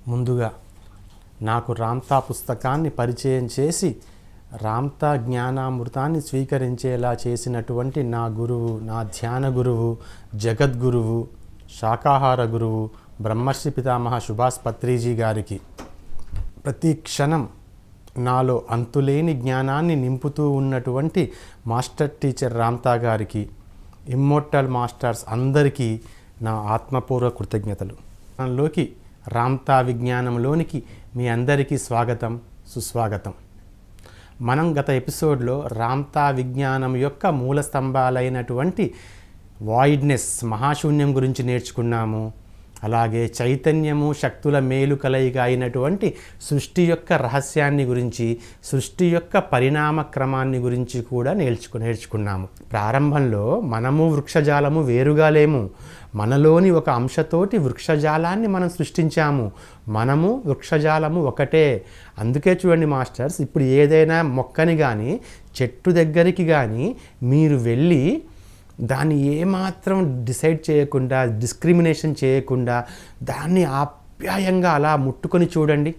ముందుగా నాకు రామ్తా పుస్తకాన్ని పరిచయం చేసి రామ్తా జ్ఞానామృతాన్ని స్వీకరించేలా చేసినటువంటి నా గురువు, నా ధ్యాన గురువు, జగద్గురువు, శాకాహార గురువు బ్రహ్మర్షి పితామహ సుభాష్ పత్రిజీ గారికి, ప్రతి క్షణం నాలో అంతులేని జ్ఞానాన్ని నింపుతూ ఉన్నటువంటి మాస్టర్ టీచర్ రామ్తా గారికి, ఇమ్మోర్టల్ మాస్టర్స్ అందరికీ నా ఆత్మపూర్వ కృతజ్ఞతలు. లోకి రామ్తా విజ్ఞానంలోనికి మీ అందరికీ స్వాగతం, సుస్వాగతం. మనం గత ఎపిసోడ్లో రామ్తా విజ్ఞానం యొక్క మూల స్తంభాలైనటువంటి వాయిడ్నెస్, మహాశూన్యం గురించి నేర్చుకున్నాము. అలాగే చైతన్యము, శక్తుల మేలు కలయిక అయినటువంటి సృష్టి యొక్క రహస్యాన్ని గురించి, సృష్టి యొక్క పరిణామ క్రమాన్ని గురించి కూడా నేర్చుకున్నాము. ప్రారంభంలో మనము వృక్షజాలము వేరుగా లేము. మనలోని ఒక అంశతోటి వృక్షజాలాన్ని మనం సృష్టించాము. మనము వృక్షజాలము ఒకటే. అందుకే చూడండి మాస్టర్స్, ఇప్పుడు ఏదైనా మొక్కని కానీ చెట్టు దగ్గరికి కానీ మీరు వెళ్ళి దాన్ని ఏమాత్రం డిసైడ్ చేయకుండా, డిస్క్రిమినేషన్ చేయకుండా దాన్ని ఆప్యాయంగా అలా ముట్టుకొని చూడండి.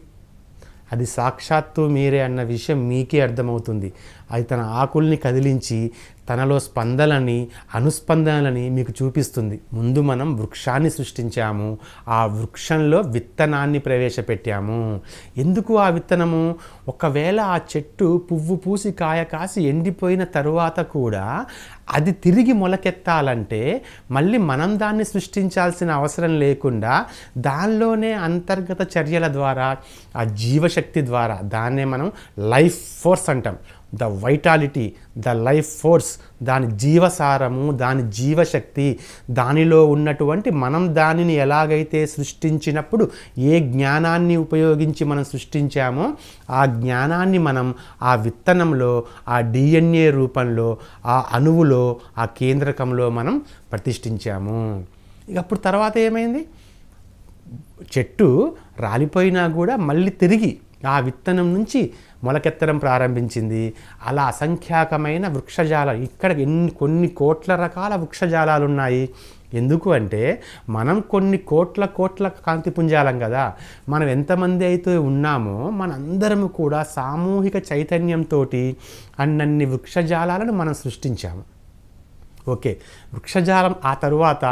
అది సాక్షాత్తు మీరే అన్న విషయం మీకే అర్థమవుతుంది. అది తన ఆకుల్ని కదిలించి తనలో స్పందనని, అనుస్పందనలని మీకు చూపిస్తుంది. ముందు మనం వృక్షాన్ని సృష్టించాము, ఆ వృక్షంలో విత్తనాన్ని ప్రవేశపెట్టాము. ఎందుకు ఆ విత్తనము? ఒకవేళ ఆ చెట్టు పువ్వు పూసి కాయ కాసి ఎండిపోయిన తరువాత కూడా అది తిరిగి మొలకెత్తాలంటే మళ్ళీ మనం దాన్ని సృష్టించాల్సిన అవసరం లేకుండా దానిలోనే అంతర్గత చర్యల ద్వారా, ఆ జీవశక్తి ద్వారా, దాన్నే మనం లైఫ్ ఫోర్స్ అంటాం. The vitality, the life force, దాని జీవసారము, దాని జీవశక్తి, దానిలో ఉన్నటువంటి మనం దానిని ఎలాగైతే సృష్టించినప్పుడు ఏ జ్ఞానాన్ని ఉపయోగించి మనం సృష్టించామో ఆ జ్ఞానాన్ని మనం ఆ విత్తనంలో, ఆ DNA రూపంలో, ఆ అణువులో, ఆ కేంద్రకంలో మనం ప్రతిష్ఠించాము. ఇక అప్పుడు తర్వాత ఏమైంది? చెట్టు రాలిపోయినా కూడా మళ్ళీ తిరిగి ఆ విత్తనం నుంచి మొలకెత్తడం ప్రారంభించింది. అలా అసంఖ్యాకమైన వృక్షజాలాలు, ఇక్కడ కొన్ని కోట్ల రకాల వృక్షజాలాలు ఉన్నాయి. ఎందుకు అంటే మనం కొన్ని కోట్ల కాంతిపుంజాలం కదా. మనం ఎంతమంది అయితే ఉన్నామో మనందరము కూడా సామూహిక చైతన్యంతో అన్నన్ని వృక్షజాలాలను మనం సృష్టించాము. ఓకే, వృక్షజాలం ఆ తరువాత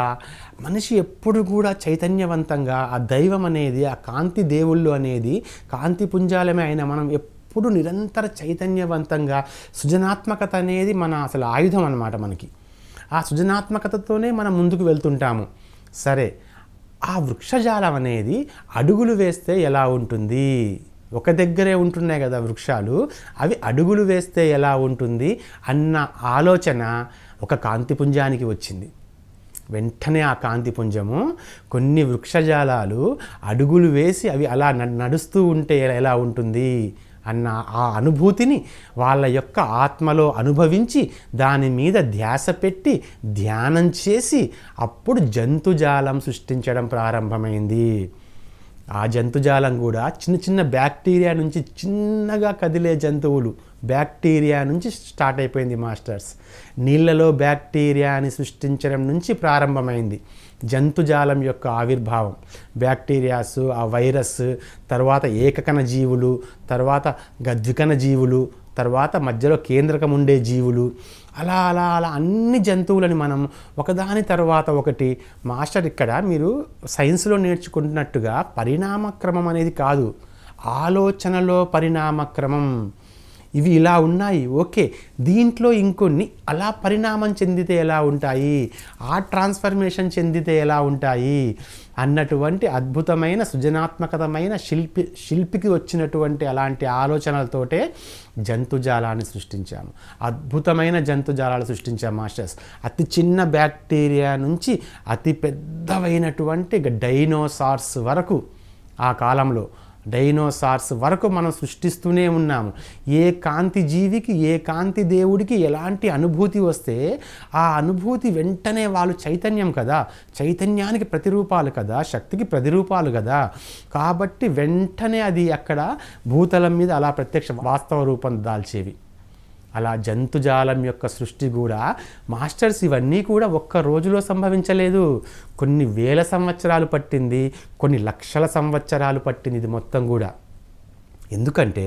మనిషి ఎప్పుడు కూడా చైతన్యవంతంగా, ఆ దైవం అనేది, ఆ కాంతి దేవుళ్ళు అనేది కాంతి పుంజాలమే అయినా మనం ఎప్పుడు నిరంతర చైతన్యవంతంగా, సృజనాత్మకత అనేది మన అసలు ఆయుధం అన్నమాట. మనకి ఆ సృజనాత్మకతతోనే మనం ముందుకు వెళ్తుంటాము. సరే, ఆ వృక్షజాలం అనేది అడుగులు వేస్తే ఎలా ఉంటుంది? ఒక దగ్గరే ఉంటున్నాయి కదా వృక్షాలు, అవి అడుగులు వేస్తే ఎలా ఉంటుంది అన్న ఆలోచన ఒక కాంతిపుంజానికి వచ్చింది. వెంటనే ఆ కాంతిపుంజము కొన్ని వృక్షజాలాలు అడుగులు వేసి అవి అలా నడుస్తూ ఉంటే ఎలా ఉంటుంది అన్న ఆ అనుభూతిని వాళ్ళ యొక్క ఆత్మలో అనుభవించి దాని మీద ధ్యాస పెట్టి ధ్యానం చేసి అప్పుడు జంతుజాలం సృష్టించడం ప్రారంభమైంది. ఆ జంతుజాలం కూడా చిన్న చిన్న బ్యాక్టీరియా నుంచి, చిన్నగా కదిలే జంతువులు, బ్యాక్టీరియా నుంచి స్టార్ట్ అయిపోయింది మాస్టర్స్. నీళ్ళలో బ్యాక్టీరియాని సృష్టించడం నుంచి ప్రారంభమైంది జంతుజాలం యొక్క ఆవిర్భావం. బ్యాక్టీరియాస్, ఆ వైరస్, తర్వాత ఏకకణ జీవులు, తర్వాత ద్వికణ జీవులు, తర్వాత మధ్యలో కేంద్రకం ఉండే జీవులు, అలా అలా అలా అన్ని జంతువులని మనం ఒకదాని తర్వాత ఒకటి. మాస్టర్, ఇక్కడ మీరు సైన్స్లో నేర్చుకుంటున్నట్టుగా పరిణామక్రమం అనేది కాదు, ఆలోచనలో పరిణామక్రమం. ఇవి ఇలా ఉన్నాయి, ఓకే, దీంట్లో ఇంకొన్ని అలా పరిణామం చెందితే ఎలా ఉంటాయి, ఆ ట్రాన్స్ఫర్మేషన్ చెందితే ఎలా ఉంటాయి అన్నటువంటి అద్భుతమైన సృజనాత్మకతమైన శిల్పికి వచ్చినటువంటి అలాంటి ఆలోచనలతోటే జంతుజాలాన్ని సృష్టించాము. అద్భుతమైన జంతుజాలాలు సృష్టించాము మాస్టర్స్. అతి చిన్న బ్యాక్టీరియా నుంచి అతి పెద్దవైనటువంటి డైనోసార్స్ వరకు, ఆ కాలంలో డైనోసార్స్ వరకు మనం సృష్టిస్తూనే ఉన్నాము. ఏ కాంతి జీవికి, ఏ కాంతి దేవుడికి ఎలాంటి అనుభూతి వస్తే ఆ అనుభూతి వెంటనే వాళ్ళు చైతన్యం కదా, చైతన్యానికి ప్రతిరూపాలు కదా, శక్తికి ప్రతిరూపాలు కదా, కాబట్టి వెంటనే అది అక్కడ భూతలం మీద అలా ప్రత్యక్ష వాస్తవ రూపం దాల్చేవి. అలా జంతుజాలం యొక్క సృష్టి కూడా మాస్టర్స్ ఇవన్నీ కూడా ఒక్క రోజులో సంభవించలేదు. కొన్ని వేల సంవత్సరాలు పట్టింది, కొన్ని లక్షల సంవత్సరాలు పట్టింది ఇది మొత్తం కూడా. ఎందుకంటే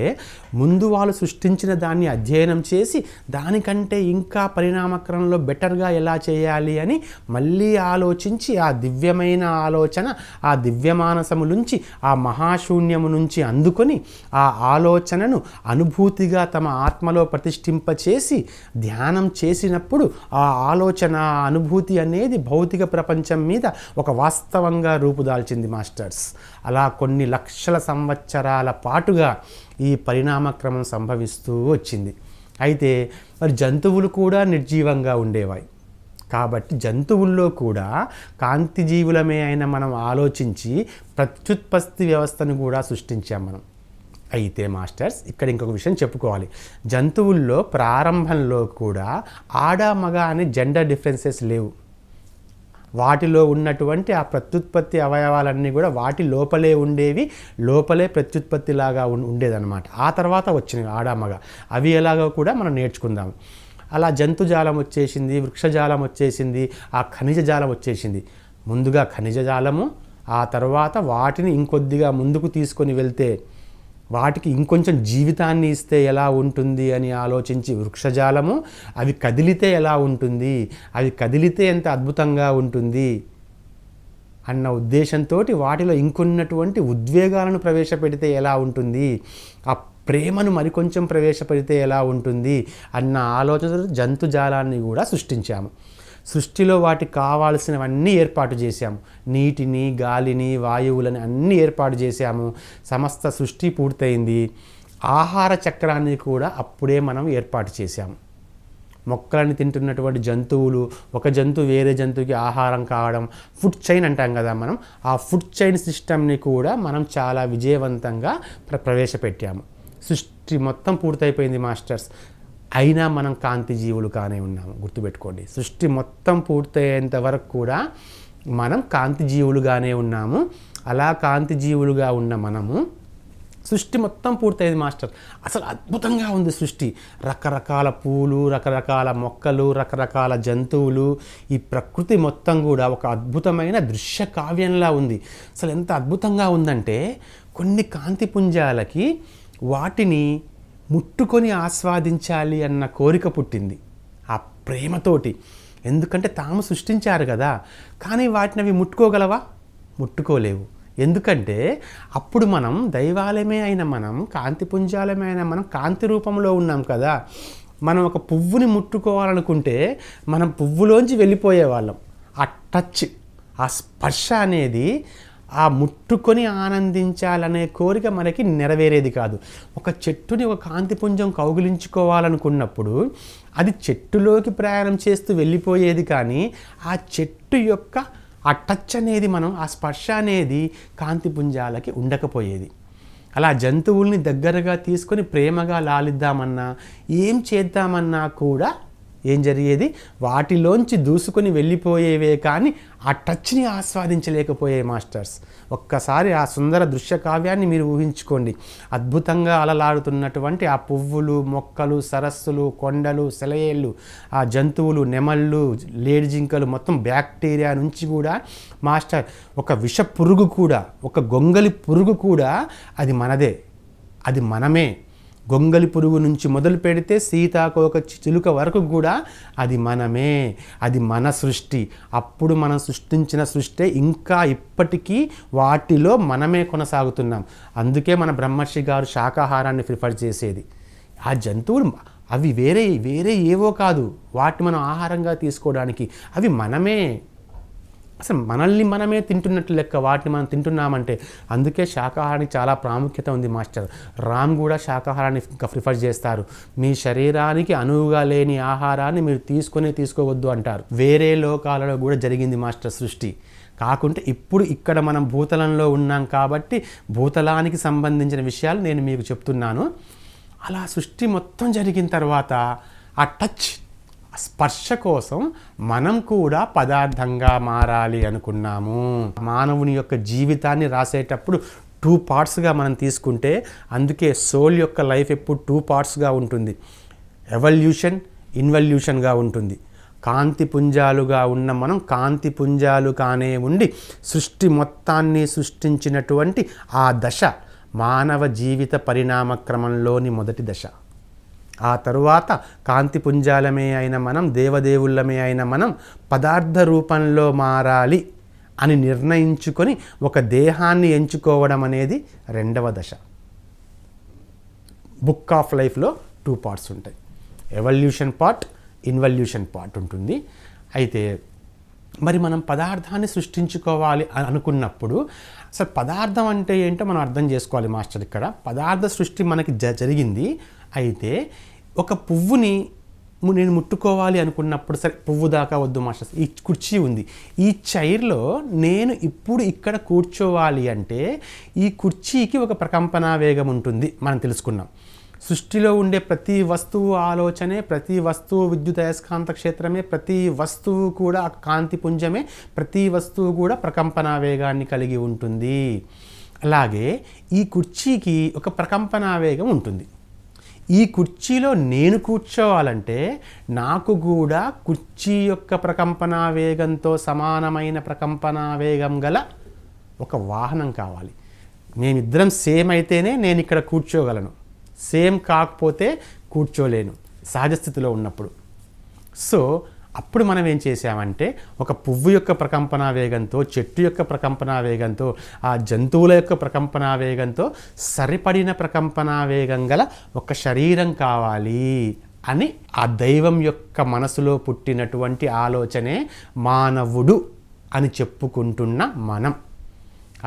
ముందు వాళ్ళు సృష్టించిన దాన్ని అధ్యయనం చేసి దానికంటే ఇంకా పరిణామక్రమంలో బెటర్గా ఎలా చేయాలి అని మళ్ళీ ఆలోచించి ఆ దివ్యమైన ఆలోచన, ఆ దివ్యమానసము నుంచి, ఆ మహాశూన్యము నుంచి అందుకొని ఆ ఆలోచనను అనుభూతిగా తమ ఆత్మలో ప్రతిష్ఠింపచేసి ధ్యానం చేసినప్పుడు ఆ ఆలోచన, అనుభూతి అనేది భౌతిక ప్రపంచం మీద ఒక వాస్తవంగా రూపుదాల్చింది మాస్టర్స్. అలా కొన్ని లక్షల సంవత్సరాల పాటుగా ఈ పరిణామక్రమం సంభవిస్తూ వచ్చింది. అయితే మరి జంతువులు కూడా నిర్జీవంగా ఉండేవాయి కాబట్టి జంతువుల్లో కూడా కాంతిజీవులమే అయిన మనం ఆలోచించి ప్రత్యుత్పత్తి వ్యవస్థను కూడా సృష్టించాం మనం. అయితే మాస్టర్స్ ఇక్కడ ఇంకొక విషయం చెప్పుకోవాలి. జంతువుల్లో ప్రారంభంలో కూడా ఆడ మగ అనే జెండర్ డిఫరెన్సెస్ లేవు. వాటిలో ఉన్నటువంటి ఆ ప్రత్యుత్పత్తి అవయవాలన్నీ కూడా వాటి లోపలే ఉండేవి, లోపలే ప్రత్యుత్పత్తిలాగా ఉండేదన్నమాట. ఆ తర్వాత వచ్చినవి ఆడామగ, అవి ఎలాగో కూడా మనం నేర్చుకుందాం. అలా జంతుజాలం వచ్చేసింది, వృక్షజాలం వచ్చేసింది, ఆ ఖనిజ జాలం వచ్చేసింది. ముందుగా ఖనిజ జాలము, ఆ తర్వాత వాటిని ఇంకొద్దిగా ముందుకు తీసుకొని వెళ్తే వాటికి ఇంకొంచెం జీవితాన్ని ఇస్తే ఎలా ఉంటుంది అని ఆలోచించి వృక్షజాలము, అవి కదిలితే ఎలా ఉంటుంది, అవి కదిలితే ఎంత అద్భుతంగా ఉంటుంది అన్న ఉద్దేశంతో వాటిలో ఇంకొన్నటువంటి ఉద్వేగాలను ప్రవేశపెడితే ఎలా ఉంటుంది, ఆ ప్రేమను మరికొంచెం ప్రవేశపెడితే ఎలా ఉంటుంది అన్న ఆలోచనతో జంతుజాలాన్ని కూడా సృష్టించాము. సృష్టిలో వాటికి కావాల్సినవన్నీ ఏర్పాటు చేశాము. నీటిని, గాలిని, వాయువులని అన్నీ ఏర్పాటు చేశాము. సమస్త సృష్టి పూర్తయింది. ఆహార చక్రాన్ని కూడా అప్పుడే మనం ఏర్పాటు చేశాము. మొక్కలని తింటున్నటువంటి జంతువులు, ఒక జంతువు వేరే జంతువుకి ఆహారం కావడం, ఫుడ్ చైన్ అంటాం కదా మనం, ఆ ఫుడ్ చైన్ సిస్టమ్ని కూడా మనం చాలా విజయవంతంగా ప్రవేశపెట్టాము. సృష్టి మొత్తం పూర్తయిపోయింది మాస్టర్స్. అయినా మనం కాంతి జీవులు కానే ఉన్నాము. గుర్తుపెట్టుకోండి, సృష్టి మొత్తం పూర్తయ్యేంత వరకు కూడా మనం కాంతి జీవులుగానే ఉన్నాము. అలా కాంతి జీవులుగా ఉన్న మనము సృష్టి మొత్తం పూర్తయింది మాస్టర్. అసలు అద్భుతంగా ఉంది సృష్టి. రకరకాల పూలు, రకరకాల మొక్కలు, రకరకాల జంతువులు, ఈ ప్రకృతి మొత్తం కూడా ఒక అద్భుతమైన దృశ్య కావ్యంలా ఉంది. అసలు ఎంత అద్భుతంగా ఉందంటే కొన్ని కాంతి పుంజాలకి వాటిని ముట్టుకొని ఆస్వాదించాలి అన్న కోరిక పుట్టింది ఆ ప్రేమతోటి. ఎందుకంటే తాము సృష్టించారు కదా, కానీ వాటిని అవి ముట్టుకోగలవా? ముట్టుకోలేవు. ఎందుకంటే అప్పుడు మనం దైవాలయమే అయిన మనం, కాంతి పుంజాలమే అయిన మనం కాంతి రూపంలో ఉన్నాం కదా. మనం ఒక పువ్వుని ముట్టుకోవాలనుకుంటే మనం పువ్వులోంచి వెళ్ళిపోయేవాళ్ళం. ఆ టచ్, ఆ స్పర్శ అనేది, ఆ ముట్టుకొని ఆనందించాలనే కోరిక మనకి నెరవేరేది కాదు. ఒక చెట్టుని ఒక కాంతిపుంజం కౌగిలించుకోవాలనుకున్నప్పుడు అది చెట్టులోకి ప్రయాణం చేస్తూ వెళ్ళిపోయేది, కానీ ఆ చెట్టు యొక్క ఆ టచ్ అనేది, మనం ఆ స్పర్శ అనేది కాంతిపుంజాలకి ఉండకపోయేది. అలా జంతువుల్ని దగ్గరగా తీసుకొని ప్రేమగా లాలిద్దామన్నా, ఏం చేద్దామన్నా కూడా ఏం జరిగేది, వాటిలోంచి దూసుకొని వెళ్ళిపోయేవే కానీ ఆ టచ్ని ఆస్వాదించలేకపోయే మాస్టర్స్. ఒక్కసారి ఆ సుందర దృశ్య కావ్యాన్ని మీరు ఊహించుకోండి. అద్భుతంగా అలలాడుతున్నటువంటి ఆ పువ్వులు, మొక్కలు, సరస్సులు, కొండలు, సెలయేళ్ళు, ఆ జంతువులు, నెమళ్ళు, లేడి జింకలు, మొత్తం బ్యాక్టీరియా నుంచి కూడా మాస్టర్ ఒక విష పురుగు కూడా, ఒక గొంగలి పురుగు కూడా అది మనదే, అది మనమే. గొంగలి పురుగు నుంచి మొదలు పెడితే సీతాకోక చిలుక వరకు కూడా అది మనమే, అది మన సృష్టి. అప్పుడు మనం సృష్టించిన సృష్టి ఇంకా ఇప్పటికీ వాటిలో మనమే కొనసాగుతున్నాం. అందుకే మన బ్రహ్మర్షి గారు శాకాహారాన్ని ప్రిఫర్ చేసేది. ఆ జంతువులు అవి వేరే వేరే ఏవో కాదు, వాటిని మనం ఆహారంగా తీసుకోవడానికి అవి మనమే. అసలు మనల్ని మనమే తింటున్నట్టు లెక్క వాటిని మనం తింటున్నామంటే. అందుకే శాకాహారానికి చాలా ప్రాముఖ్యత ఉంది మాస్టర్. రామ్ కూడా శాకాహారాన్ని ఇంకా ప్రిఫర్ చేస్తారు. మీ శరీరానికి అనువుగా లేని ఆహారాన్ని మీరు తీసుకోవద్దు అంటారు. వేరే లోకాలలో కూడా జరిగింది మాస్టర్ సృష్టి. కాకుంటే ఇప్పుడు ఇక్కడ మనం భూతలంలో ఉన్నాం కాబట్టి భూతలానికి సంబంధించిన విషయాలు నేను మీకు చెప్తున్నాను. అలా సృష్టి మొత్తం జరిగిన తర్వాత ఆ టచ్, స్పర్శ కోసం మనం కూడా పదార్థంగా మారాలి అనుకున్నాము. మానవుని యొక్క జీవితాన్ని రాసేటప్పుడు 2 పార్ట్స్గా మనం తీసుకుంటే, అందుకే సోల్ యొక్క లైఫ్ ఎప్పుడు 2 పార్ట్స్గా ఉంటుంది. ఎవల్యూషన్, ఇన్వల్యూషన్గా ఉంటుంది. కాంతి పుంజాలుగా ఉన్న మనం కాంతి పుంజాలు కానే ఉండి సృష్టి మొత్తాన్ని సృష్టించినటువంటి ఆ దశ మానవ జీవిత పరిణామ క్రమంలోని మొదటి దశ. ఆ తరువాత కాంతి పుంజాలమే అయిన మనం, దేవదేవుళ్ళమే అయిన మనం పదార్థ రూపంలో మారాలి అని నిర్ణయించుకొని ఒక దేహాన్ని ఎంచుకోవడం అనేది రెండవ దశ. బుక్ ఆఫ్ లైఫ్లో 2 పార్ట్స్ ఉంటాయి. ఎవల్యూషన్ పార్ట్, ఇన్వల్యూషన్ పార్ట్ ఉంటుంది. అయితే మరి మనం పదార్థాన్ని సృష్టించుకోవాలి అని అనుకున్నప్పుడు అసలు పదార్థం అంటే ఏంటో మనం అర్థం చేసుకోవాలి మాస్టర్. ఇక్కడ పదార్థ సృష్టి మనకి జరిగింది. అయితే ఒక పువ్వుని నేను ముట్టుకోవాలి అనుకున్నప్పుడు, సరే పువ్వు దాకా వద్దు మాస్టర్, ఈ కుర్చీ ఉంది, ఈ చైర్లో నేను ఇప్పుడు ఇక్కడ కూర్చోవాలి అంటే ఈ కుర్చీకి ఒక ప్రకంపన వేగం ఉంటుంది, మనం తెలుసుకున్నాం. సృష్టిలో ఉండే ప్రతి వస్తువు ఆలోచనే, ప్రతి వస్తువు విద్యుత్ అయస్కాంత క్షేత్రమే, ప్రతి వస్తువు కూడా కాంతి పుంజమే, ప్రతి వస్తువు కూడా ప్రకంపన వేగాన్ని కలిగి ఉంటుంది. అలాగే ఈ కుర్చీకి ఒక ప్రకంపన వేగం ఉంటుంది. ఈ కుర్చీలో నేను కూర్చోవాలంటే నాకు కూడా కుర్చీ యొక్క ప్రకంపన వేగంతో సమానమైన ప్రకంపన వేగం గల ఒక వాహనం కావాలి. మేమిద్దరం సేమ్ అయితేనే నేను ఇక్కడ కూర్చోగలను, సేమ్ కాకపోతే కూర్చోలేను సహజ స్థితిలో ఉన్నప్పుడు. సో అప్పుడు మనం ఏం చేసామంటే ఒక పువ్వు యొక్క ప్రకంపన వేగంతో, చెట్టు యొక్క ప్రకంపన వేగంతో, ఆ జంతువుల యొక్క ప్రకంపన వేగంతో సరిపడిన ప్రకంపన వేగం గల ఒక శరీరం కావాలి అని ఆ దైవం యొక్క మనసులో పుట్టినటువంటి ఆలోచనే మానవుడు అని చెప్పుకుంటున్న మనం.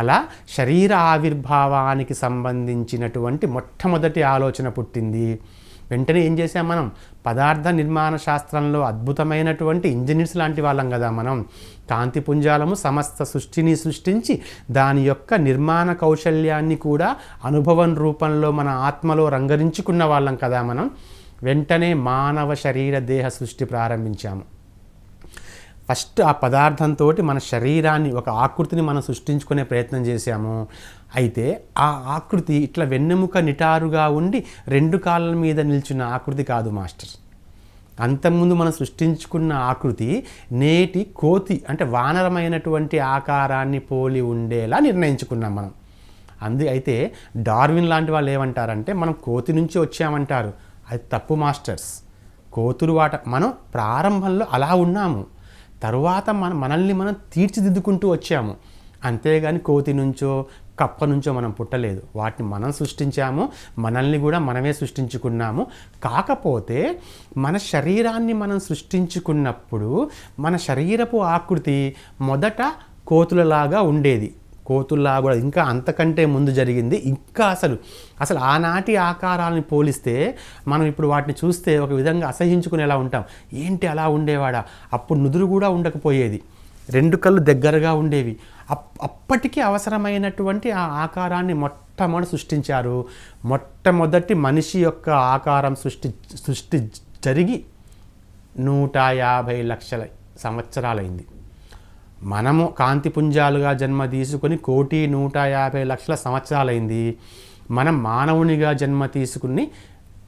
అలా శరీర ఆవిర్భావానికి సంబంధించినటువంటి మొట్టమొదటి ఆలోచన పుట్టింది. వెంటనే ఏం చేసాం మనం? పదార్థ నిర్మాణ శాస్త్రంలో అద్భుతమైనటువంటి ఇంజనీర్స్ లాంటి వాళ్ళం కదా మనం. కాంతి పుంజాలము సమస్త సృష్టిని సృష్టించి దాని యొక్క నిర్మాణ కౌశల్యాన్ని కూడా అనుభవం రూపంలో మన ఆత్మలో రంగరించుకున్న వాళ్ళం కదా మనం. వెంటనే మానవ శరీర దేహ సృష్టి ప్రారంభించాము. ఫస్ట్ ఆ పదార్థంతో మన శరీరాన్ని, ఒక ఆకృతిని మనం సృష్టించుకునే ప్రయత్నం చేశాము. అయితే ఆ ఆకృతి ఇట్లా వెన్నెముక నిటారుగా ఉండి 2 కాళ్ళ మీద నిల్చున్న ఆకృతి కాదు మాస్టర్. అంతకుముందు మనం సృష్టించుకున్న ఆకృతి నేటి కోతి అంటే వానరమైనటువంటి ఆకారాన్ని పోలి ఉండేలా నిర్ణయించుకున్నాం మనం. అయితే డార్విన్ లాంటి వాళ్ళు ఏమంటారంటే మనం కోతి నుంచి వచ్చామంటారు. అది తప్పు మాస్టర్స్. కోతులు మనం ప్రారంభంలో అలా ఉన్నాము, తరువాత మనల్ని మనం తీర్చిదిద్దుకుంటూ వచ్చాము. అంతేగాని కోతి నుంచో కప్ప నుంచో మనం పుట్టలేదు. వాటిని మనం సృష్టించాము, మనల్ని కూడా మనమే సృష్టించుకున్నాము. కాకపోతే మన శరీరాన్ని మనం సృష్టించుకున్నప్పుడు మన శరీరపు ఆకృతి మొదట కోతులలాగా ఉండేది. కోతుల్లా కూడా ఇంకా అంతకంటే ముందు జరిగింది. ఇంకా అసలు ఆనాటి ఆకారాలను పోలిస్తే మనం ఇప్పుడు వాటిని చూస్తే ఒక విధంగా అసహించుకునేలా ఉంటాం. ఏంటి అలా ఉండేవాడా? అప్పుడు నుదురు కూడా ఉండకపోయేది, 2 కళ్ళు దగ్గరగా ఉండేవి. అప్పటికి అవసరమైనటువంటి ఆ ఆకారాన్ని మొట్టమొదటి సృష్టించారు. మొట్టమొదటి మనిషి యొక్క ఆకారం సృష్టి జరిగి 150 లక్షల సంవత్సరాలైంది. మనము కాంతిపుంజాలుగా జన్మ తీసుకుని 1,150,00,000 సంవత్సరాలైంది. మనం మానవునిగా జన్మ తీసుకుని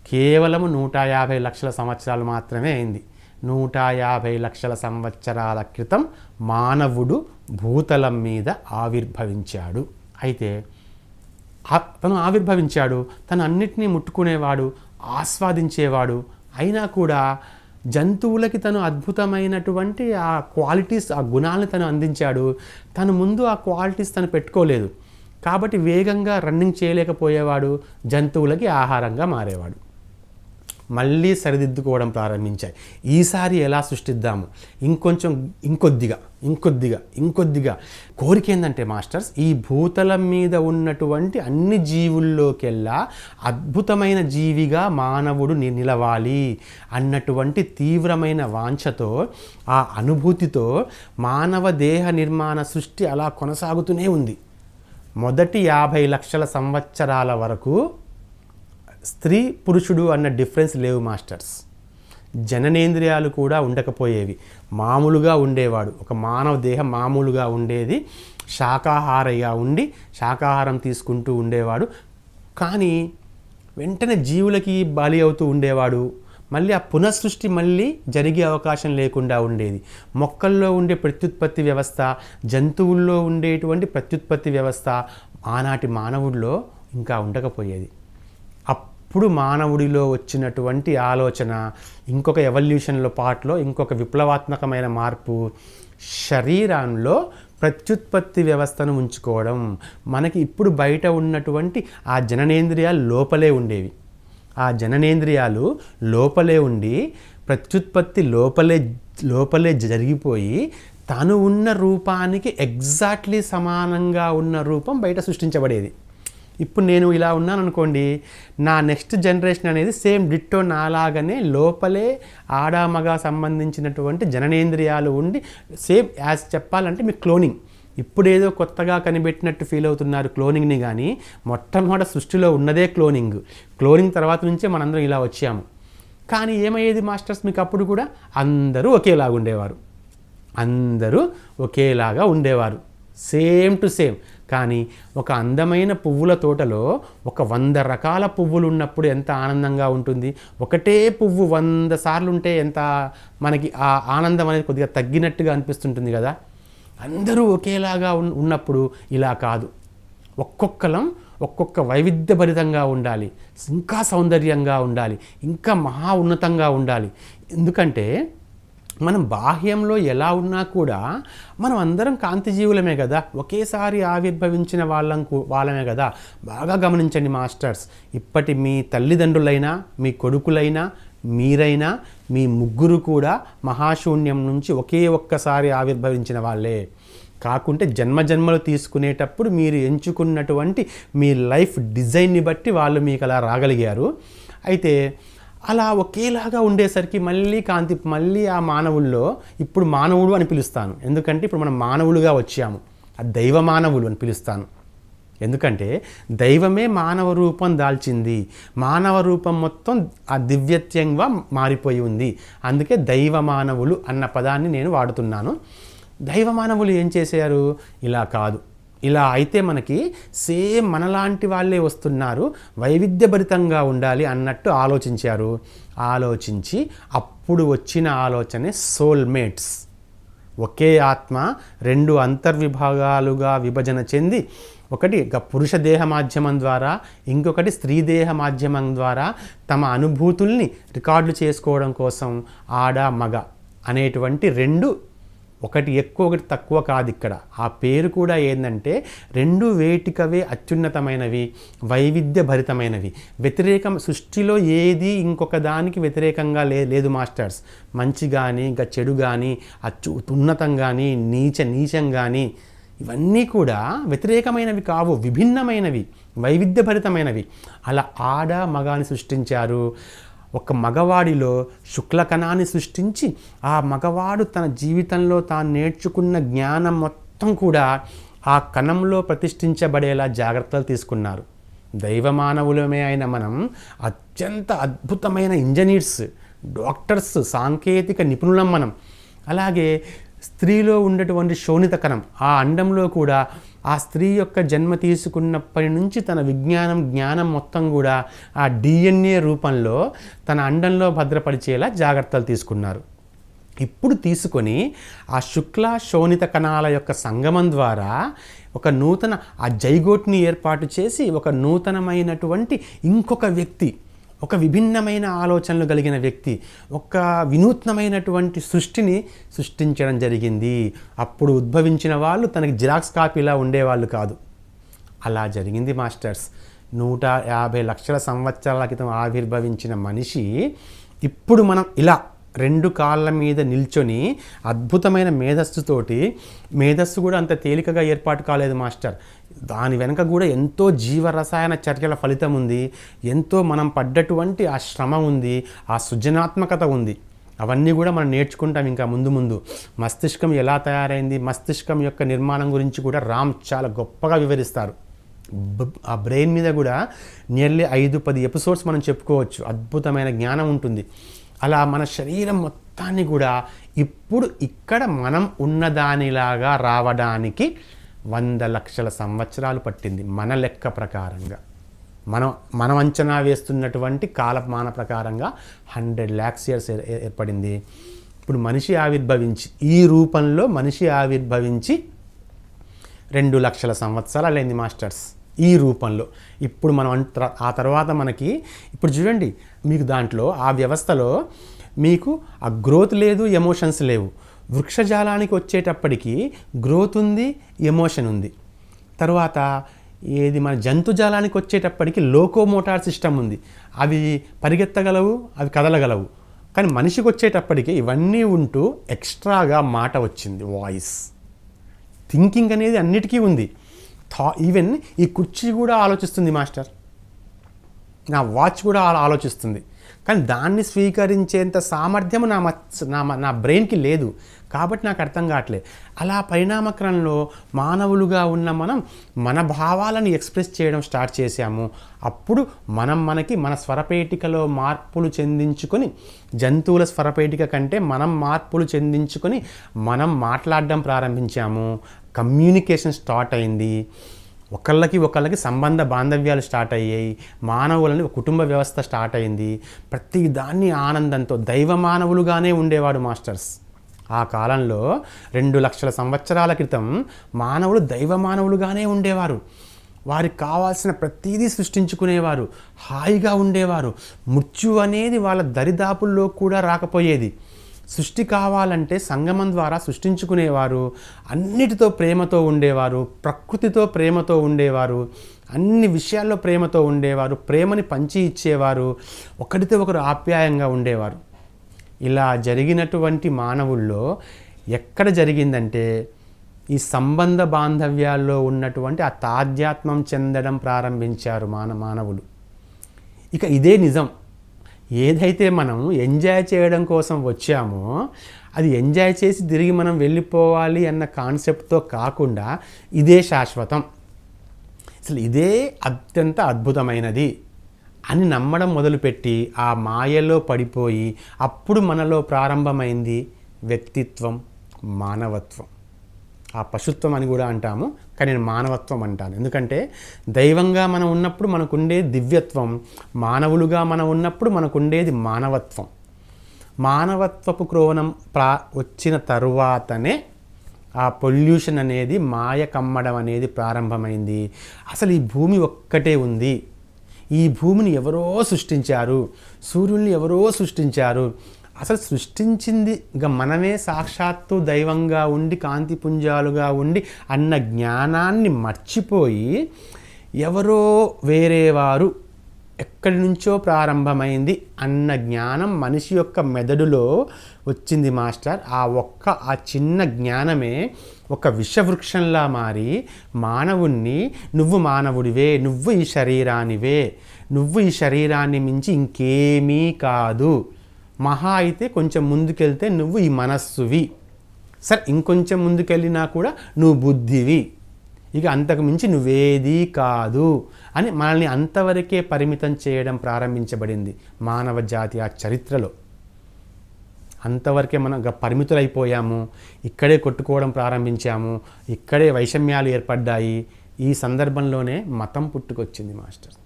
కేవలం 150 లక్షల సంవత్సరాలు మాత్రమే అయింది. 150 లక్షల సంవత్సరాల క్రితం మానవుడు భూతలం మీద ఆవిర్భవించాడు. అయితే తను ఆవిర్భవించాడు, తను అన్నిటినీ ముట్టుకునేవాడు, ఆస్వాదించేవాడు. అయినా కూడా జంతువులకి తను అద్భుతమైనటువంటి ఆ క్వాలిటీస్, ఆ గుణాలను తను అందించాడు. తను ముందు ఆ క్వాలిటీస్ తను పెట్టుకోలేదు కాబట్టి వేగంగా రన్నింగ్ చేయలేకపోయేవాడు, జంతువులకి ఆహారంగా మారేవాడు. మళ్ళీ సరిదిద్దుకోవడం ప్రారంభించాయి. ఈసారి ఎలా సృష్టిద్దాము, ఇంకొద్దిగా కోరిక ఏంటంటే మాస్టర్స్, ఈ భూతలం మీద ఉన్నటువంటి అన్ని జీవుల్లోకెల్లా అద్భుతమైన జీవిగా మానవుడు నిలవాలి అన్నటువంటి తీవ్రమైన వాంఛతో, ఆ అనుభూతితో మానవ దేహ నిర్మాణ సృష్టి అలా కొనసాగుతూనే ఉంది. మొదటి 50 లక్షల సంవత్సరాల వరకు స్త్రీ పురుషుడు అన్న డిఫరెన్స్ లేవు మాస్టర్స్. జననేంద్రియాలు కూడా ఉండకపోయేవి, మామూలుగా ఉండేవాడు. ఒక మానవ దేహం మామూలుగా ఉండేది, శాకాహారిగా ఉండి శాకాహారం తీసుకుంటూ ఉండేవాడు. కానీ వెంటనే జీవులకి బలి అవుతూ ఉండేవాడు, మళ్ళీ ఆ పునఃసృష్టి మళ్ళీ జరిగే అవకాశం లేకుండా ఉండేది. మొక్కల్లో ఉండే ప్రత్యుత్పత్తి వ్యవస్థ, జంతువుల్లో ఉండేటువంటి ప్రత్యుత్పత్తి వ్యవస్థ ఆనాటి మానవుడిలో ఇంకా ఉండకపోయేది. అప్పుడు మానవుడిలో వచ్చినటువంటి ఆలోచన, ఇంకొక ఎవల్యూషన్లో పార్ట్లో ఇంకొక విప్లవాత్మకమైన మార్పు, శరీరంలో ప్రత్యుత్పత్తి వ్యవస్థను ఉంచుకోవడం. మనకి ఇప్పుడు బయట ఉన్నటువంటి ఆ జననేంద్రియాలు లోపలే ఉండేవి. ఆ జననేంద్రియాలు లోపలే ఉండి ప్రత్యుత్పత్తి లోపలే జరిగిపోయి తను ఉన్న రూపానికి ఎగ్జాక్ట్లీ సమానంగా ఉన్న రూపం బయట సృష్టించబడేది. ఇప్పుడు నేను ఇలా ఉన్నాను అనుకోండి, నా నెక్స్ట్ జనరేషన్ అనేది సేమ్ డిట్టో నాలాగానే లోపలే ఆడామగా సంబంధించినటువంటి జననేంద్రియాలు ఉండి సేమ్ యాజ్ చెప్పాలంటే మీ క్లోనింగ్. ఇప్పుడు ఏదో కొత్తగా కనిపెట్టినట్టు ఫీల్ అవుతున్నారు క్లోనింగ్ని, కానీ మొట్టమొదటి సృష్టిలో ఉన్నదే క్లోనింగ్. క్లోనింగ్ తర్వాత నుంచే మనందరం ఇలా వచ్చాము. కానీ ఏమయ్యేది మాస్టర్స్, మీకు అప్పుడు కూడా అందరూ ఒకేలాగా ఉండేవారు, అందరూ ఒకేలాగా ఉండేవారు, సేమ్ టు సేమ్. కానీ ఒక అందమైన పువ్వుల తోటలో ఒక 100 రకాల పువ్వులు ఉన్నప్పుడు ఎంత ఆనందంగా ఉంటుంది. ఒకటే పువ్వు 100 సార్లు ఉంటే ఎంత మనకి ఆ ఆనందం అనేది కొద్దిగా తగ్గినట్టుగా అనిపిస్తుంటుంది కదా. అందరూ ఒకేలాగా ఉన్నప్పుడు ఇలా కాదు, ఒక్కొక్కలం ఒక్కొక్క వైవిధ్యభరితంగా ఉండాలి, ఇంకా సౌందర్యంగా ఉండాలి, ఇంకా మహా ఉన్నతంగా ఉండాలి. ఎందుకంటే మనం బాహ్యంలో ఎలా ఉన్నా కూడా మనం అందరం కాంతిజీవులమే కదా, ఒకేసారి ఆవిర్భవించిన వాళ్ళమే కదా. బాగా గమనించండి మాస్టర్స్, ఇప్పటి మీ తల్లిదండ్రులైనా, మీ కొడుకులైనా, మీరైనా, మీ ముగ్గురు కూడా మహాశూన్యం నుంచి ఒక్కసారి ఆవిర్భవించిన వాళ్ళే. కాకుంటే జన్మలు తీసుకునేటప్పుడు మీరు ఎంచుకున్నటువంటి మీ లైఫ్ డిజైన్ని బట్టి వాళ్ళు మీకు అలా రాగలిగారు. అయితే అలా ఒకేలాగా ఉండేసరికి మళ్ళీ ఆ మానవుల్లో ఇప్పుడు మానవుడు అని పిలుస్తాను. ఎందుకంటే ఇప్పుడు మనం మానవులుగా వచ్చాము, ఆ దైవ మానవులు అని పిలుస్తాను. ఎందుకంటే దైవమే మానవ రూపం దాల్చింది, మానవ రూపం మొత్తం ఆ దివ్యత్యంగా మారిపోయి ఉంది. అందుకే దైవ మానవులు అన్న పదాన్ని నేను వాడుతున్నాను. దైవ మానవులు ఏం చేశారు, ఇలా కాదు, ఇలా అయితే మనకి సేమ్ మనలాంటి వాళ్ళే వస్తున్నారు, వైవిధ్యభరితంగా ఉండాలి అన్నట్టు ఆలోచించారు. ఆలోచించి అప్పుడు వచ్చిన ఆలోచనే సోల్మేట్స్. ఒకే ఆత్మ 2 అంతర్విభాగాలుగా విభజన చెంది, ఒకటి పురుష దేహ మాధ్యమం ద్వారా, ఇంకొకటి స్త్రీ దేహ మాధ్యమం ద్వారా తమ అనుభూతుల్ని రికార్డులు చేసుకోవడం కోసం ఆడ మగ అనేటువంటి 2, ఒకటి ఎక్కువ ఒకటి తక్కువ కాదు. ఇక్కడ ఆ పేరు కూడా ఏంటంటే 2 వేటికవే అత్యున్నతమైనవి, వైవిధ్యభరితమైనవి. వ్యతిరేకం సృష్టిలో ఏది ఇంకొక దానికి వ్యతిరేకంగా లేదు మాస్టర్స్. మంచి కానీ ఇంకా చెడు కానీ, ఉన్నతం కానీ నీచం కానీ, ఇవన్నీ కూడా వ్యతిరేకమైనవి కావు, విభిన్నమైనవి, వైవిధ్యభరితమైనవి. అలా ఆడ మగాని సృష్టించారు. ఒక మగవాడిలో శుక్లకణాన్ని సృష్టించి ఆ మగవాడు తన జీవితంలో తాను నేర్చుకున్న జ్ఞానం మొత్తం కూడా ఆ కణంలో ప్రతిష్ఠించబడేలా జాగ్రత్తలు తీసుకున్నారు. దైవ మానవులమే అయిన మనం అత్యంత అద్భుతమైన ఇంజనీర్స్, డాక్టర్స్, సాంకేతిక నిపుణులం మనం. అలాగే స్త్రీలో ఉండేటువంటి శోణిత కణం, ఆ అండంలో కూడా ఆ స్త్రీ యొక్క జన్మ తీసుకున్నప్పటి నుంచి తన జ్ఞానం మొత్తం కూడా ఆ DNA రూపంలో తన అండంలో భద్రపరిచేలా జాగ్రత్తలు తీసుకున్నారు. ఇప్పుడు తీసుకొని ఆ శుక్ల శోణిత కణాల యొక్క సంగమం ద్వారా ఒక నూతన ఆ జైగోట్ని ఏర్పాటు చేసి ఒక నూతనమైనటువంటి ఇంకొక వ్యక్తి, ఒక విభిన్నమైన ఆలోచనలు కలిగిన వ్యక్తి, ఒక వినూత్నమైనటువంటి సృష్టిని సృష్టించడం జరిగింది. అప్పుడు ఉద్భవించిన వాళ్ళు తనకి జిరాక్స్ కాపీలా ఉండేవాళ్ళు కాదు. అలా జరిగింది మాస్టర్స్. 150 లక్షల సంవత్సరాల క్రితం ఆవిర్భవించిన మనిషి ఇప్పుడు మనం ఇలా 2 కాళ్ళ మీద నిల్చొని అద్భుతమైన మేధస్సు కూడా అంత తేలికగా ఏర్పాటు కాలేదు మాస్టర్. దాని వెనక కూడా ఎంతో జీవరసాయన చర్యల ఫలితం ఉంది, ఎంతో మనం పడ్డటువంటి ఆ శ్రమ ఉంది, ఆ సృజనాత్మకత ఉంది. అవన్నీ కూడా మనం నేర్చుకుంటాం ఇంకా ముందు. మస్తిష్కం ఎలా తయారైంది, మస్తిష్కం యొక్క నిర్మాణం గురించి కూడా రామ్ చాలా గొప్పగా వివరిస్తారు. ఆ బ్రెయిన్ మీద కూడా నియర్లీ 5-10 ఎపిసోడ్స్ మనం చెప్పుకోవచ్చు. అద్భుతమైన జ్ఞానం ఉంటుంది. అలా మన శరీరం మొత్తాన్ని కూడా ఇప్పుడు ఇక్కడ మనం ఉన్నదానిలాగా రావడానికి 100 లక్షల సంవత్సరాలు పట్టింది మన లెక్క ప్రకారంగా. మనం అంచనా వేస్తున్నటువంటి కాలమాన ప్రకారంగా 100 lakhs years ఏర్పడింది. ఇప్పుడు మనిషి ఆవిర్భవించి ఈ రూపంలో మనిషి ఆవిర్భవించి 2 లక్షల సంవత్సరాలైంది మాస్టర్స్. ఈ రూపంలో ఇప్పుడు మనం ఆ తర్వాత మనకి ఇప్పుడు చూడండి, మీకు దాంట్లో ఆ వ్యవస్థలో మీకు ఆ గ్రోత్ లేదు, ఎమోషన్స్ లేవు. వృక్షజాలానికి వచ్చేటప్పటికి గ్రోత్ ఉంది, ఎమోషన్ ఉంది. తర్వాత ఏది మన జంతుజాలానికి వచ్చేటప్పటికి లోకోమోటార్ సిస్టమ్ ఉంది. అవి పరిగెత్తగలవు, అవి కదలగలవు. కానీ మనిషికి వచ్చేటప్పటికి ఇవన్నీ ఉంటూ ఎక్స్ట్రాగా మాట వచ్చింది, వాయిస్, థింకింగ్ అనేది అన్నిటికీ ఉంది. ఈవెన్ ఈ కుర్చీ కూడా ఆలోచిస్తుంది మాస్టర్, నా వాచ్ కూడా ఆలోచిస్తుంది. కానీ దాన్ని స్వీకరించేంత సామర్థ్యం నా బ్రెయిన్కి లేదు. కాబట్టి నాకు అర్థం కావట్లేదు. అలా పరిణామక్రమంలో మానవులుగా ఉన్న మనం మన భావాలను ఎక్స్ప్రెస్ చేయడం స్టార్ట్ చేశాము. అప్పుడు మనకి మన స్వరపేటికలో మార్పులు చెందించుకొని, జంతువుల స్వరపేటిక కంటే మనం మార్పులు చెందించుకొని మనం మాట్లాడడం ప్రారంభించాము. కమ్యూనికేషన్ స్టార్ట్ అయింది. ఒకళ్ళకి సంబంధ బాంధవ్యాలు స్టార్ట్ అయ్యాయి. మానవులని కుటుంబ వ్యవస్థ స్టార్ట్ అయింది. ప్రతి దాన్ని ఆనందంతో దైవ మానవులుగానే ఉండేవాడు మాస్టర్స్. ఆ కాలంలో 2 లక్షల సంవత్సరాల క్రితం మానవులు దైవ మానవులుగానే ఉండేవారు. వారికి కావాల్సిన ప్రతిదీ సృష్టించుకునేవారు, హాయిగా ఉండేవారు. మృత్యు అనేది వాళ్ళ దరిదాపుల్లో కూడా రాకపోయేది. సృష్టి కావాలంటే సంగమం ద్వారా సృష్టించుకునేవారు. అన్నిటితో ప్రేమతో ఉండేవారు, ప్రకృతితో ప్రేమతో ఉండేవారు, అన్ని విషయాల్లో ప్రేమతో ఉండేవారు, ప్రేమని పంచి ఇచ్చేవారు, ఒకరితో ఒకరు ఆప్యాయంగా ఉండేవారు. ఇలా జరిగినటువంటి మానవుల్లో ఎక్కడ జరిగిందంటే ఈ సంబంధ బాంధవ్యాల్లో ఉన్నటువంటి ఆ తాధ్యాత్మం చెందడం ప్రారంభించారు మానవులు. ఇక ఇదే నిజం. ఏదైతే మనం ఎంజాయ్ చేయడం కోసం వచ్చామో అది ఎంజాయ్ చేసి తిరిగి మనం వెళ్ళిపోవాలి అన్న కాన్సెప్ట్తో కాకుండా ఇదే శాశ్వతం, అసలు ఇదే అత్యంత అద్భుతమైనది అని నమ్మడం మొదలుపెట్టి ఆ మాయలో పడిపోయి అప్పుడు మనలో ప్రారంభమైంది వ్యక్తిత్వం, మానవత్వం. ఆ పశుత్వం అని కూడా అంటాము, కానీ నేను మానవత్వం అంటాను. ఎందుకంటే దైవంగా మనం ఉన్నప్పుడు మనకు ఉండేది దివ్యత్వం, మానవులుగా మనం ఉన్నప్పుడు మనకు ఉండేది మానవత్వం. మానవత్వపు క్రోణం వచ్చిన తరువాతనే ఆ పొల్యూషన్ అనేది, మాయ కమ్మడం అనేది ప్రారంభమైంది. అసలు ఈ భూమి ఒక్కటే ఉంది, ఈ భూమిని ఎవరో సృష్టించారు, సూర్యుల్ని ఎవరో సృష్టించారు. అసలు సృష్టించింది ఇంకా మనమే సాక్షాత్తు దైవంగా ఉండి కాంతిపుంజాలుగా ఉండి అన్న జ్ఞానాన్ని మర్చిపోయి ఎవరో వేరేవారు ఎక్కడి నుంచో ప్రారంభమైంది అన్న జ్ఞానం మనిషి యొక్క మెదడులో వచ్చింది మాస్టర్. ఆ చిన్న జ్ఞానమే ఒక విషవృక్షంలా మారి మానవుణ్ణి, నువ్వు మానవుడివే, నువ్వు ఈ శరీరానివే, నువ్వు ఈ శరీరాన్ని మించి ఇంకేమీ కాదు, మహా అయితే కొంచెం ముందుకెళ్తే నువ్వు ఈ మనస్సువి, సరే ఇంకొంచెం ముందుకెళ్ళినా కూడా నువ్వు బుద్ధివి, ఇక అంతకు మించి నువ్వేదీ కాదు అని మనల్ని అంతవరకే పరిమితం చేయడం ప్రారంభించబడింది మానవ జాతి ఆ చరిత్రలో. అంతవరకే మనం పరిమితులైపోయాము, ఇక్కడే కొట్టుకోవడం ప్రారంభించాము, ఇక్కడే వైషమ్యాలు ఏర్పడ్డాయి. ఈ సందర్భంలోనే మతం పుట్టుకొచ్చింది మాస్టర్.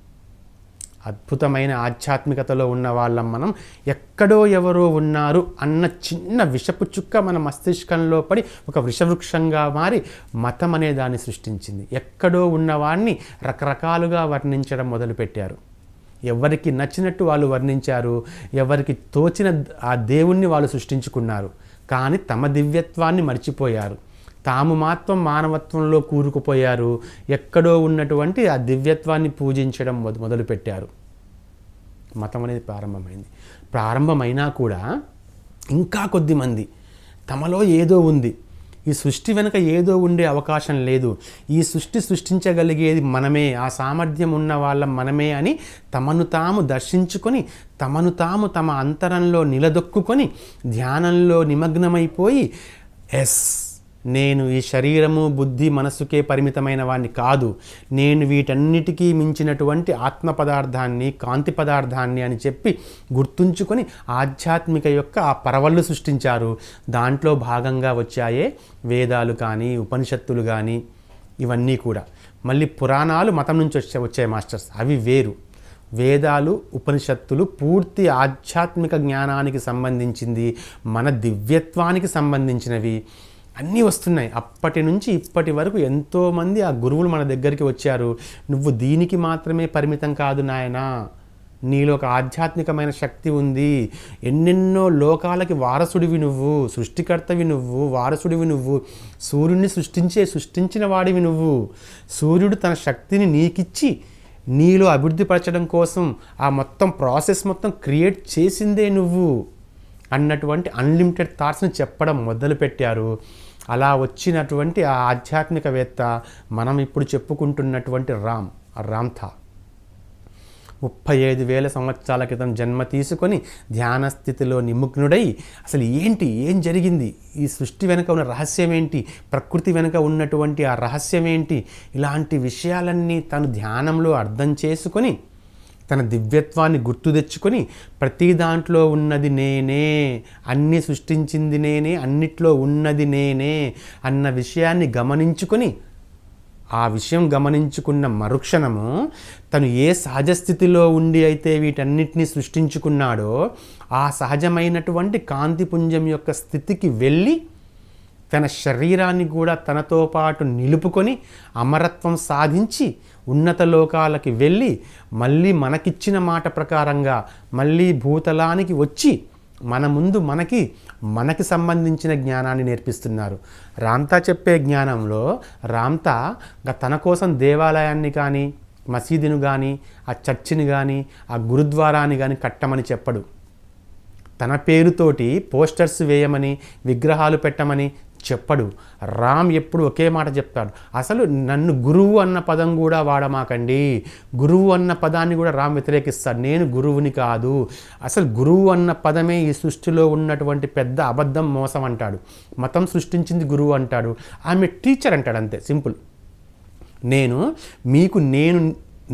అద్భుతమైన ఆధ్యాత్మికతలో ఉన్న వాళ్ళం మనం ఎక్కడో ఎవరో ఉన్నారు అన్న చిన్న విషపు చుక్క మన మస్తిష్కంలో పడి ఒక విషవృక్షంగా మారి మతం అనే దాన్ని సృష్టించింది. ఎక్కడో ఉన్నవాడిని రకరకాలుగా వర్ణించడం మొదలుపెట్టారు. ఎవరికి నచ్చినట్టు వాళ్ళు వర్ణించారు, ఎవరికి తోచిన ఆ దేవుణ్ణి వాళ్ళు సృష్టించుకున్నారు. కానీ తమ దివ్యత్వాన్ని మర్చిపోయారు, తాము మాత్రం మానవత్వంలో కూరుకుపోయారు. ఎక్కడో ఉన్నటువంటి ఆ దివ్యత్వాన్ని పూజించడం మొదలుపెట్టారు. మతం అనేది ప్రారంభమైనా కూడా ఇంకా కొద్దిమంది తమలో ఏదో ఉంది, ఈ సృష్టి వెనుక ఏదో ఉండే అవకాశం లేదు, ఈ సృష్టి సృష్టించగలిగేది మనమే, ఆ సామర్థ్యం ఉన్న వాళ్ళం మనమే అని తమను తాము దర్శించుకొని తమ అంతరంలో నిలదొక్కుకొని ధ్యానంలో నిమగ్నమైపోయి నేను ఈ శరీరము, బుద్ధి, మనస్సుకే పరిమితమైన వాడిని కాదు, నేను వీటన్నిటికీ మించినటువంటి ఆత్మ పదార్థాన్ని, కాంతి పదార్థాన్ని అని చెప్పి గుర్తుంచుకొని ఆధ్యాత్మిక యొక్క ఆ పరవళ్ళు సృష్టించారు. దాంట్లో భాగంగా వచ్చాయే వేదాలు కానీ ఉపనిషత్తులు కానీ ఇవన్నీ కూడా. మళ్ళీ పురాణాలు మతం నుంచి వచ్చాయి మాస్టర్స్, అవి వేరు. వేదాలు ఉపనిషత్తులు పూర్తి ఆధ్యాత్మిక జ్ఞానానికి సంబంధించింది, మన దివ్యత్వానికి సంబంధించినవి అన్నీ వస్తున్నాయి. అప్పటి నుంచి ఇప్పటి వరకు ఎంతోమంది ఆ గురువులు మన దగ్గరికి వచ్చారు. నువ్వు దీనికి మాత్రమే పరిమితం కాదు నాయనా, నీలో ఒక ఆధ్యాత్మికమైన శక్తి ఉంది, ఎన్నెన్నో లోకాలకి వారసుడివి నువ్వు, సృష్టికర్తవి నువ్వు, వారసుడివి నువ్వు, సూర్యుడిని సృష్టించిన వాడివి నువ్వు. సూర్యుడు తన శక్తిని నీకిచ్చి నీలో అభివృద్ధిపరచడం కోసం ఆ మొత్తం ప్రాసెస్ మొత్తం క్రియేట్ చేసిందే నువ్వు అన్నటువంటి అన్లిమిటెడ్ థాట్స్ని చెప్పడం మొదలుపెట్టారు. అలా వచ్చినటువంటి ఆ ఆధ్యాత్మికవేత్త మనం ఇప్పుడు చెప్పుకుంటున్నటువంటి రామ్థా 35,000 సంవత్సరాల క్రితం జన్మ తీసుకొని ధ్యాన స్థితిలో నిమగ్నుడై అసలు ఏం జరిగింది, ఈ సృష్టి వెనుక ఉన్న రహస్యం ఏంటి, ప్రకృతి వెనుక ఉన్నటువంటి ఆ రహస్యం ఏంటి, ఇలాంటి విషయాలన్నీ తను ధ్యానంలో అర్థం చేసుకొని తన దివ్యత్వాన్ని గుర్తు తెచ్చుకొని ప్రతి దాంట్లో ఉన్నది నేనే, అన్నీ సృష్టించింది నేనే, అన్నిట్లో ఉన్నది నేనే అన్న విషయాన్ని గమనించుకొని ఆ విషయం గమనించుకున్న మరుక్షణము తను ఏ సహజస్థితిలో ఉండి అయితే వీటన్నిటినీ సృష్టించుకున్నాడో ఆ సహజమైనటువంటి కాంతిపుంజం యొక్క స్థితికి వెళ్ళి తన శరీరాన్ని కూడా తనతో పాటు నిలుపుకొని అమరత్వం సాధించి ఉన్నత లోకాలకి వెళ్ళి మళ్ళీ మనకిచ్చిన మాట ప్రకారంగా మళ్ళీ భూతలానికి వచ్చి మన ముందు మనకి సంబంధించిన జ్ఞానాన్ని నేర్పిస్తున్నారు. రామ్తా చెప్పే జ్ఞానంలో రామ్తా తన కోసం దేవాలయాన్ని కానీ, మసీదును కానీ, ఆ చర్చిని కానీ, ఆ గురుద్వారాని కానీ కట్టమని చెప్పడు. తన పేరుతోటి పోస్టర్స్ వేయమని, విగ్రహాలు పెట్టమని చెప్పడు. రామ్ ఎప్పుడు ఒకే మాట చెప్తాడు, అసలు నన్ను గురువు అన్న పదం కూడా వాడమాకండి. గురువు అన్న పదాన్ని కూడా రామ్ వ్యతిరేకిస్తాడు. నేను గురువుని కాదు, అసలు గురువు అన్న పదమే ఈ సృష్టిలో ఉన్నటువంటి పెద్ద అబద్ధం, మోసం అంటాడు. మతం సృష్టించింది గురువు అంటాడు, ఆమె టీచర్ అంటాడు, అంతే సింపుల్.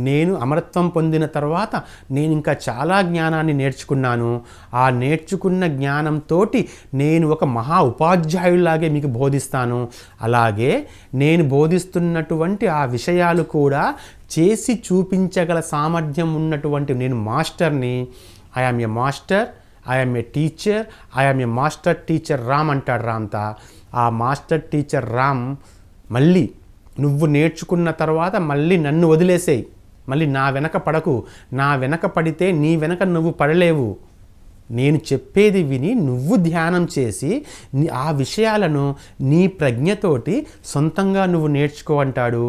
నేను అమరత్వం పొందిన తర్వాత నేను ఇంకా చాలా జ్ఞానాన్ని నేర్చుకున్నాను. ఆ నేర్చుకున్న జ్ఞానంతో నేను ఒక మహా ఉపాధ్యాయులాగే మీకు బోధిస్తాను. అలాగే నేను బోధిస్తున్నటువంటి ఆ విషయాలు కూడా చేసి చూపించగల సామర్థ్యం ఉన్నటువంటి నేను మాస్టర్ని. I am a master, I am a teacher, I am a master teacher Ram అంటాడు రామ్తా. ఆ మాస్టర్ టీచర్ రామ్ మళ్ళీ నువ్వు నేర్చుకున్న తర్వాత మళ్ళీ నన్ను వదిలేసేయి, మళ్ళీ నా వెనక పడకు, నా వెనక పడితే నీ వెనక నువ్వు పడలేవు, నేను చెప్పేది విని నువ్వు ధ్యానం చేసి ఆ విషయాలను నీ ప్రజ్ఞతోటి సొంతంగా నువ్వు నేర్చుకో అంటాడు.